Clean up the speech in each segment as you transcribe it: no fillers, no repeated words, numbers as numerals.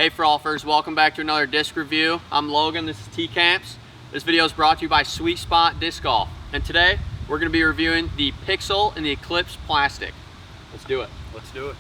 Hey Frolfers, welcome back to another disc review. I'm Logan, this is T-Camps. This video is brought to you by Sweet Spot Disc Golf. And today, we're gonna be reviewing the Pixel and the Eclipse plastic. Let's do it. Let's do it.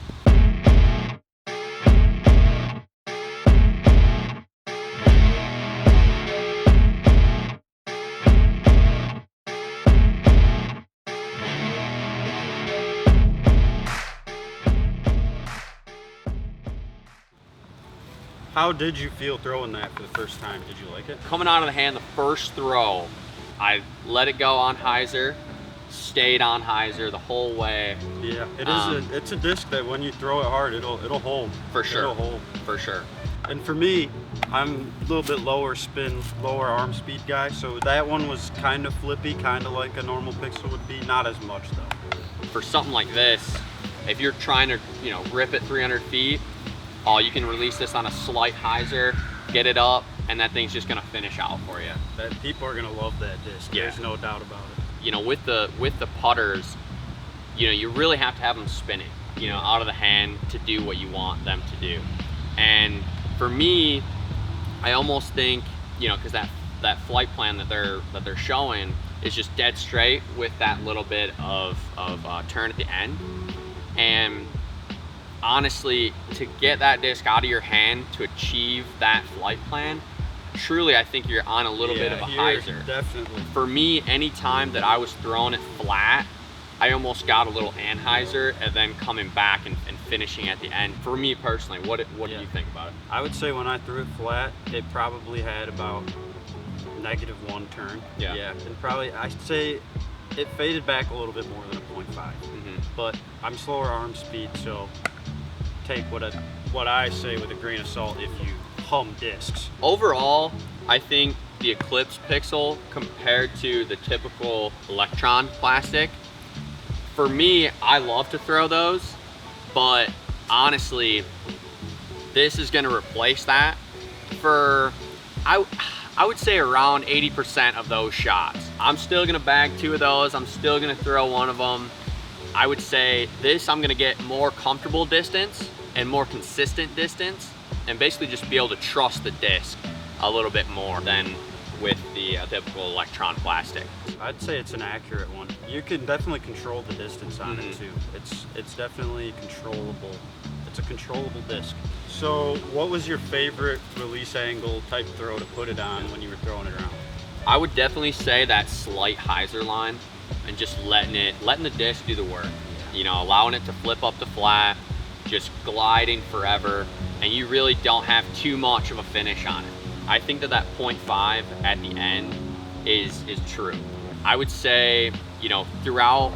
How did you feel throwing that for the first time? Did you like it? Coming out of the hand, the first throw, I let it go on hyzer, stayed on hyzer the whole way. Yeah, it's a disc that when you throw it hard, it'll hold. For sure. It'll hold. For sure. And for me, I'm a little bit lower spin, lower arm speed guy, so that one was kind of flippy, kind of like a normal Pixel would be, not as much though. For something like this, if you're trying to, rip it 300 feet, you can release this on a slight hyzer, get it up, and that thing's just gonna finish out for you. People are gonna love that disc. Yeah. There's no doubt about it. With the putters, you really have to have them spinning, out of the hand to do what you want them to do. And for me, I almost think, because that flight plan that they're showing is just dead straight with that little bit of turn at the end. And honestly, to get that disc out of your hand to achieve that flight plan, truly I think you're on a little bit of a hyzer. Definitely. For me, anytime that I was throwing it flat, I almost got a little anhyzer and then coming back and finishing at the end. For me personally, what do you think about it? I would say when I threw it flat, it probably had about -1 turn. Yeah. And probably, I'd say it faded back a little bit more than a 0.5. But I'm slower arm speed, so take what I say with a grain of salt if you hum discs. Overall, I think the Eclipse Pixel compared to the typical Electron plastic, for me, I love to throw those, but honestly, this is gonna replace that for, I would say around 80% of those shots. I'm still gonna bag 2 of those, I'm still gonna throw 1 of them. I would say this, I'm gonna get more comfortable distance and more consistent distance, and basically just be able to trust the disc a little bit more than with the typical Electron plastic. I'd say it's an accurate one. You can definitely control the distance on it too. It's definitely controllable. It's a controllable disc. So what was your favorite release angle type throw to put it on when you were throwing it around? I would definitely say that slight hyzer line and just letting the disc do the work. Allowing it to flip up to flat, just gliding forever, and you really don't have too much of a finish on it. I think that 0.5 at the end is true. I would say, throughout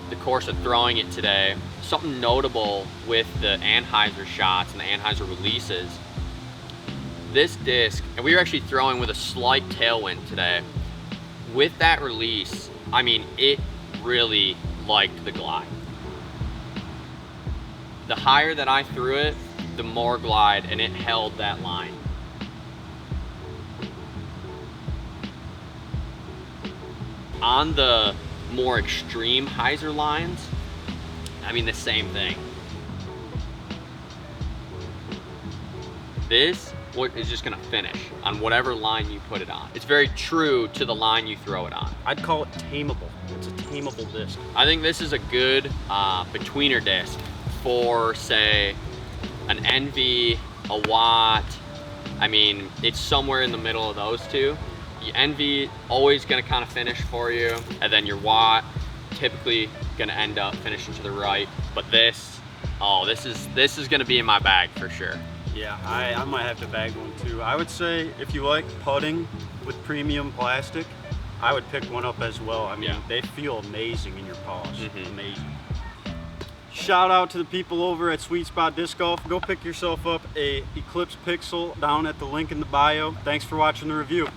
the course of throwing it today, something notable with the anhyzer shots and the anhyzer releases, this disc, and we were actually throwing with a slight tailwind today, with that release, I mean, it really liked the glide. The higher that I threw it, the more glide, and it held that line. On the more extreme hyzer lines, I mean the same thing. This is just gonna finish on whatever line you put it on. It's very true to the line you throw it on. I'd call it tameable. It's a tameable disc. I think this is a good betweener disc for, say, an NV, a Watt. I mean, it's somewhere in the middle of those two. Your NV always gonna kind of finish for you, and then your Watt typically gonna end up finishing to the right. But this is gonna be in my bag for sure. Yeah, I might have to bag one too. I would say if you like putting with premium plastic, I would pick one up as well. I mean, they feel amazing in your paws. Amazing. Shout out to the people over at Sweet Spot Disc Golf. Go pick yourself up a Eclipse Pixel down at the link in the bio. Thanks for watching the review.